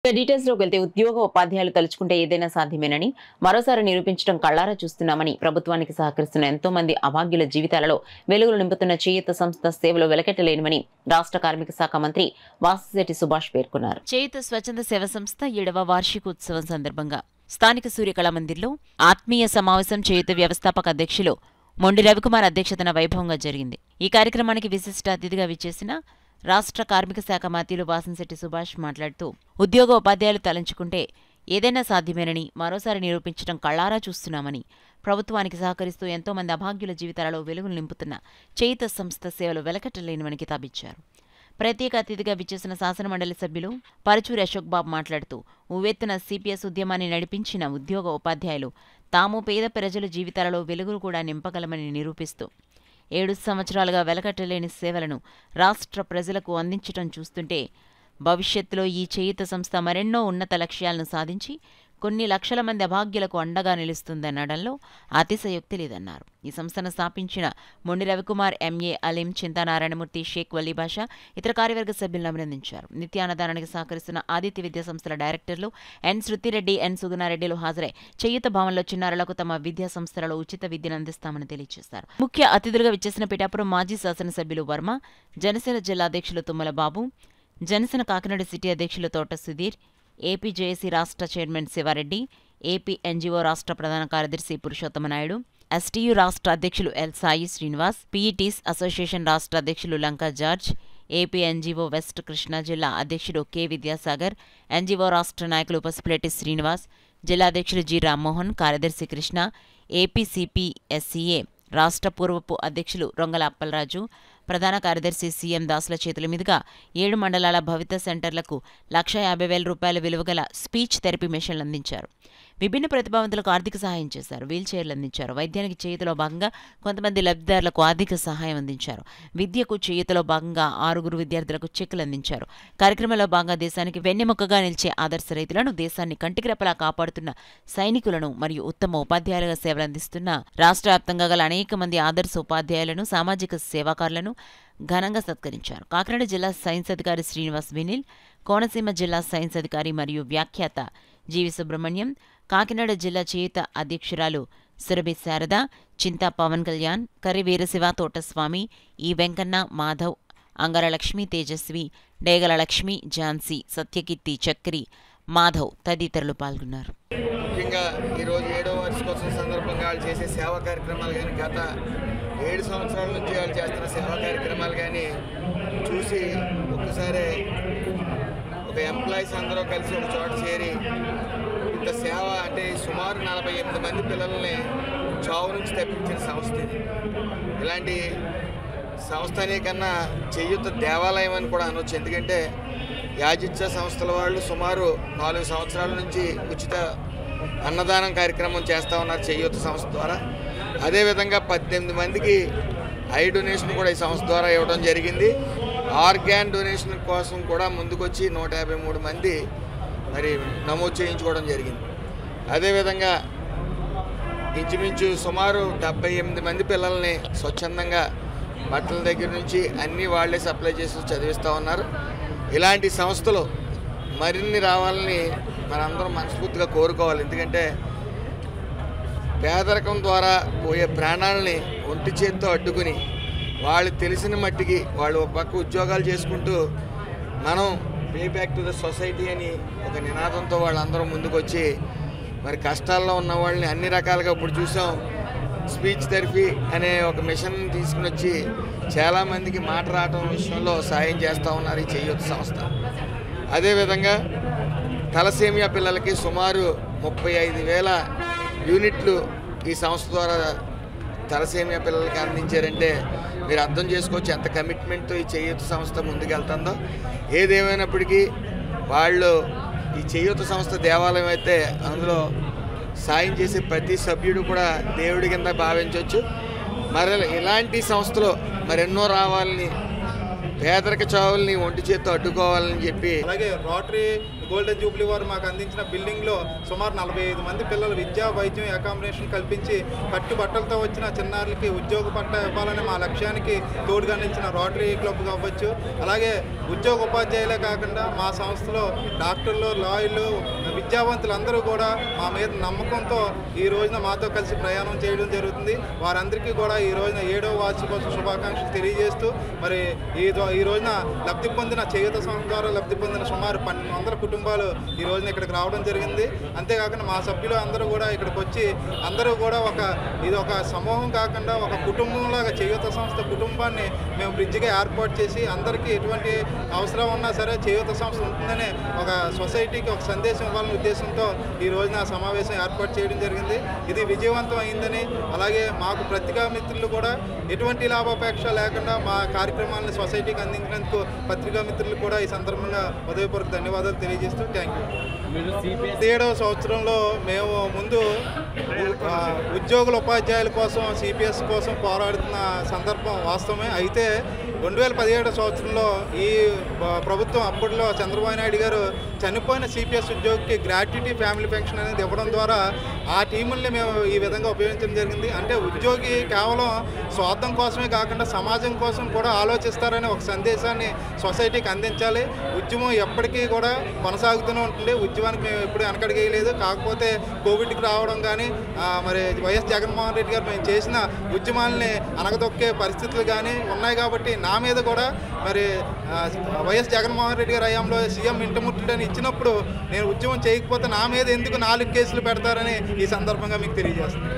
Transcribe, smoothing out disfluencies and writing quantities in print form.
Details లోకి వెళ్తే ఉద్యోగ ఉపాధ్యాయులు తలుచుకుంటే ఏదైనా సాధ్యమేనని మరోసారి నిరూపించడం కళ్లారా చూస్తున్నామని ప్రభుత్వానికి సహకరిస్తున్న ఎంతో మంది అభాగ్యుల జీవితాలలో వెలుగులు నింపుతున్న చేయూత సంస్థ సేవలు వెలకెట్టలేనివని రాష్ట్ర కార్మిక శాఖ మంత్రి వాసిశెట్టి సుభాష్ పేర్కొన్నారు. చేయూత స్వచ్ఛంద సేవ సంస్థ 7వ వార్షికోత్సవం సందర్భంగా స్థానిక సూర్యకళా మందిర్లో ఆత్మీయ సమావేశం చేయూత వ్యవస్థాపక అధ్యక్షులు మొండి రవికుమార్ అధ్యక్షతన వైభవంగా జరిగింది. ఈ కార్యక్రమానికి విశిష్ట అతిథిగా విచ్చేసిన రాష్ట్ర కార్మిక శాఖ మంత్రులు వాసిశెట్టి సుభాష్ మాట్లాడుతూ ఉద్యోగ ఉపాధ్యాయులు తలంచుకుంటే ఏదైనా సాధ్యమేనని మరోసారి నిరూపించడం కళ్లారా చూస్తున్నామని ప్రభుత్వానికి సహకరిస్తూ ఎంతో మంది అభాగ్యుల జీవితాలలో వెలుగులు నింపుతున్న చేయూత సంస్థ సేవలు వెలకట్టలేనివని కితాబిచ్చారు. ప్రత్యేక అతిథిగా విచ్చేసిన శాసనమండలి సభ్యులు పరుచూరి అశోక్ బాబు మాట్లాడుతూ ఉవ్వెత్తున సిపిఎస్ ఉద్యమాన్ని నడిపించిన ఉద్యోగ ఉపాధ్యాయులు తాము పేద ప్రజల జీవితాలలో వెలుగులు కూడా నింపగలమని నిరూపిస్తూ 7 సంవత్సరాలుగా వెలకట్టలేని సేవలను రాష్ట్ర ప్రజలకు అందించటం చూస్తుంటే భవిష్యత్తులో ఈ చేయూత సంస్థ మరెన్నో ఉన్నత లక్ష్యాలను సాధించి కొన్ని లక్షల మంది అభాగ్యులకు అండగా నిలుస్తుందనడంలో అతిశయోక్తి లేదన్నారు. ఈ సంస్థను స్థాపించిన మొండి రవికుమార్, ఎంఏ అలీం, చింతానారాయణమూర్తి, షేక్ వల్లీ బాషా ఇతర కార్యవర్గ సభ్యులను అభినందించారు. నిత్యాన్నదానానికి సహకరిస్తున్న ఆదిత్య విద్యా సంస్థల డైరెక్టర్లు ఎన్ శృతిరెడ్డి, ఎన్ సుగుణారెడ్డిలు హాజరై చేయూత భవన్లో చిన్నారులకు తమ విద్యా సంస్థలలో ఉచిత విద్యను అందిస్తామని తెలియజేశారు. ముఖ్య అతిథులుగా విచ్చేసిన పిఠాపురం మాజీ శాసనసభ్యులు వర్మ, జనసేన జిల్లా అధ్యక్షులు తుమ్మల బాబు, జనసేన కాకినాడ సిటీ అధ్యక్షులు తోట సుధీర్, ఏపీ జేఏసీ రాష్ట్ర చైర్మన్ శివారెడ్డి, ఏపీ ఎన్జీఓ రాష్ట్ర ప్రధాన కార్యదర్శి పురుషోత్తమనాయుడు, ఎస్టీయూ రాష్ట్ర అధ్యక్షులు L Sai Srinivas, PETs association రాష్ట్ర అధ్యక్షులు Lanka George, AP NGO west Krishna జిల్లా అధ్యక్షుడు కె విద్యాసాగర్, ఎన్జీఓ రాష్ట్ర నాయకులు పసుపులేటి శ్రీనివాస్, జిల్లా అధ్యక్షులు జి రామ్మోహన్, కార్యదర్శి కృష్ణ, ఏపీ సిపిఎస్ఈఏ రాష్ట్ర పూర్వపు అధ్యక్షులు రొంగల అప్పలరాజు, ప్రధాన కార్యదర్శి సీఎం దాసుల చేతుల మీదుగా 7 మండలాల భవిత సెంటర్లకు 1,50,000 రూపాయల విలువగల స్పీచ్ థెరపీ మెషిన్లు అందించారు. విభిన్న ప్రతిభావంతులకు ఆర్థిక సహాయం చేశారు. వీల్ చైర్లు అందించారు. వైద్యానికి చేయూతలో భాగంగా కొంతమంది లబ్ధిదారులకు ఆర్థిక సహాయం అందించారు. విద్యకు చేయూతలో భాగంగా 6 విద్యార్థులకు చెక్కులు అందించారు. కార్యక్రమంలో భాగంగా దేశానికి వెన్నెముకగా నిలిచే ఆదర్శ రైతులను, దేశాన్ని కంటికిరెప్పలా కాపాడుతున్న సైనికులను మరియు ఉత్తమ ఉపాధ్యాయులుగా సేవలందిస్తున్న రాష్ట్ర వ్యాప్తంగా గల అనేక మంది ఆదర్శ ఉపాధ్యాయులను, సామాజిక సేవాకారులను ఘనంగా సత్కరించారు. కాకినాడ జిల్లా సైన్స్ అధికారి శ్రీనివాస్ వినిల్, కోనసీమ జిల్లా సైన్స్ అధికారి మరియు వ్యాఖ్యాత జీవి సుబ్రహ్మణ్యం, కాకినాడ జిల్లా చేయూత అధ్యక్షురాలు సురభి శారద, చింతా పవన్ కళ్యాణ్, కర్రి వీరశివ, తోటస్వామి, ఈ వెంకన్న, మాధవ్, అంగరలక్ష్మి, తేజస్వి, డేగల లక్ష్మి, ఝాన్సీ, సత్యకీర్తి, చక్రి, మాధవ్ తదితరులు పాల్గొన్నారు. ముఖ్యంగా ఈరోజు 7వ వార్షికోత్సవం సందర్భంగా వాళ్ళు చేసే సేవా కార్యక్రమాలు కానీ, గత 7 సంవత్సరాల నుంచి వాళ్ళు చేస్తున్న సేవా కార్యక్రమాలు కానీ చూసి ఒక్కసారి ఒక ఎంప్లాయీస్ అందరూ కలిసి ఒక చోట చేరి ఇంత సేవ అంటే సుమారు 48 మంది పిల్లల్ని చావు నుంచి తప్పించిన సంస్థ ఇది. ఇలాంటి సంస్థ అనే కన్నా చేయూత దేవాలయం అని కూడా అనొచ్చు. ఎందుకంటే యాజిత్య సంస్థల వాళ్ళు సుమారు 4 సంవత్సరాల నుంచి ఉచిత అన్నదానం కార్యక్రమం చేస్తూ ఉన్నారు చేయూత సంస్థ ద్వారా. అదేవిధంగా 18 మందికి ఐ డొనేషన్ కూడా ఈ సంస్థ ద్వారా ఇవ్వడం జరిగింది. ఆర్గాన్ డొనేషన్ కోసం కూడా ముందుకొచ్చి 153 మంది మరి నమోదు చేయించుకోవడం జరిగింది. అదేవిధంగా ఇంచుమించు సుమారు 78 మంది పిల్లల్ని స్వచ్ఛందంగా బట్టల దగ్గర నుంచి అన్నీ వాళ్లే సప్లై చేసి చదివిస్తూ ఉన్నారు. ఇలాంటి సంస్థలు మరిన్ని రావాలని మనందరం మనస్ఫూర్తిగా కోరుకోవాలి. ఎందుకంటే పేదరికం ద్వారా పోయే ప్రాణాలని ఒంటి చేత్తో అడ్డుకుని వాళ్ళు తెలిసిన మట్టికి వాళ్ళు ఒక పక్క ఉద్యోగాలు చేసుకుంటూ మనం pay back to the society అని ఒక నినాదంతో వాళ్ళందరూ ముందుకొచ్చి మరి కష్టాల్లో ఉన్న వాళ్ళని అన్ని రకాలుగా ఇప్పుడు చూసాం. స్పీచ్ థెరపీ అనే ఒక మిషన్ తీసుకుని వచ్చి చాలామందికి మాట రావటం విషయంలో సాయం చేస్తూ ఉన్నారు ఈ చేయూత సంస్థ. అదేవిధంగా తలసేమియా పిల్లలకి సుమారు 35,000 యూనిట్లు ఈ సంస్థ ద్వారా తలసేమియా పిల్లలకి అందించారంటే మీరు అర్థం చేసుకోవచ్చు ఎంత కమిట్మెంట్తో ఈ చేయూత సంస్థ ముందుకెళ్తుందో. ఏదేమైనప్పటికీ వాళ్ళు ఈ చేయూత సంస్థ దేవాలయం అయితే అందులో సాయం చేసే ప్రతి సభ్యుడు కూడా దేవుడి కింద భావించవచ్చు. మరి ఇలాంటి సంస్థలు మరెన్నో రావాలని, పేదరిక చావుల్ని ఒంటి చేత్తో అడ్డుకోవాలని చెప్పి అలాగే రోటరీ గోల్డెన్ జూబ్లీ వారు మాకు అందించిన బిల్డింగ్లో సుమారు 45 మంది పిల్లలు విద్యా వైద్యం అకామిడేషన్ కల్పించి కట్టుబట్టలతో వచ్చిన చిన్నారులకి ఉద్యోగ పట్ట ఇవ్వాలనే మా లక్ష్యానికి తోడుగా నిలిచిన రోటరీ క్లబ్ కావచ్చు. అలాగే ఉద్యోగ ఉపాధ్యాయులే కాకుండా మా సంస్థలో డాక్టర్లు, లాయర్లు, విద్యావంతులు అందరూ కూడా మా మీద నమ్మకంతో ఈ రోజున మాతో కలిసి ప్రయాణం చేయడం జరుగుతుంది. వారందరికీ కూడా ఈ రోజున 7వ వార్షికోత్సవ శుభాకాంక్షలు తెలియజేస్తూ మరి ఈ రోజున లబ్ధి పొందిన చేయూత సంస్థ ద్వారా లబ్ధి పొందిన సుమారు 1200 కుటుంబాలు ఈ రోజున ఇక్కడికి రావడం జరిగింది. అంతేకాకుండా మా సభ్యులు అందరూ కూడా ఇక్కడికి వచ్చి అందరూ కూడా ఇది ఒక సమూహం కాకుండా ఒక కుటుంబంలాగా చేయూత సంస్థ కుటుంబాన్ని మేము బ్రిడ్జిగా ఏర్పాటు చేసి అందరికీ ఎటువంటి అవసరం ఉన్నా సరే చేయూత సంస్థ ఉంటుందనే ఒక సొసైటీకి ఒక సందేశం ఇవ్వాలనే ఉద్దేశంతో ఈ రోజున సమావేశం ఏర్పాటు చేయడం జరిగింది. ఇది విజయవంతం అయిందని, అలాగే మాకు పత్రికా మిత్రులు కూడా ఎటువంటి లాభాపేక్ష లేకుండా మా కార్యక్రమాలను సొసైటీకి అందించినందుకు పత్రికా మిత్రులు కూడా ఈ సందర్భంగా హృదయపూర్వక ధన్యవాదాలు తెలియజేస్తూ థ్యాంక్ యూ. 7వ సంవత్సరంలో మేము ముందు ఉద్యోగుల ఉపాధ్యాయుల కోసం సిపిఎస్ కోసం పోరాడుతున్న సందర్భం వాస్తవమే. అయితే 2017 సంవత్సరంలో ఈ ప్రభుత్వం అప్పట్లో చంద్రబాబు నాయుడు గారు చనిపోయిన సిపిఎస్ ఉద్యోగికి గ్రాట్యుటీ ఫ్యామిలీ పెన్షన్ అనేది ఇవ్వడం ద్వారా ఆ టీముల్ని మేము ఈ విధంగా ఉపయోగించడం జరిగింది. అంటే ఉద్యోగి కేవలం స్వార్థం కోసమే కాకుండా సమాజం కోసం కూడా ఆలోచిస్తారనే ఒక సందేశాన్ని సొసైటీకి అందించాలి. ఉద్యమం ఎప్పటికీ కూడా కొనసాగుతూనే ఉంటుంది. ఉద్యమానికి మేము ఎప్పుడు వెనకడిగేయలేదు. కాకపోతే కోవిడ్కి రావడం కానీ మరి వైఎస్ జగన్మోహన్ రెడ్డి గారు మేము చేసిన ఉద్యమాలని అనగదొక్కే పరిస్థితులు కానీ ఉన్నాయి. కాబట్టి నా మీద కూడా మరి వైఎస్ జగన్మోహన్ రెడ్డి గారి హయాంలో సీఎం ఇంటముట్టని ఇచ్చినప్పుడు నేను ఉద్యమం చేయకపోతే నా మీద ఎందుకు 4 కేసులు పెడతారని ఈ సందర్భంగా మీకు తెలియజేస్తున్నాను.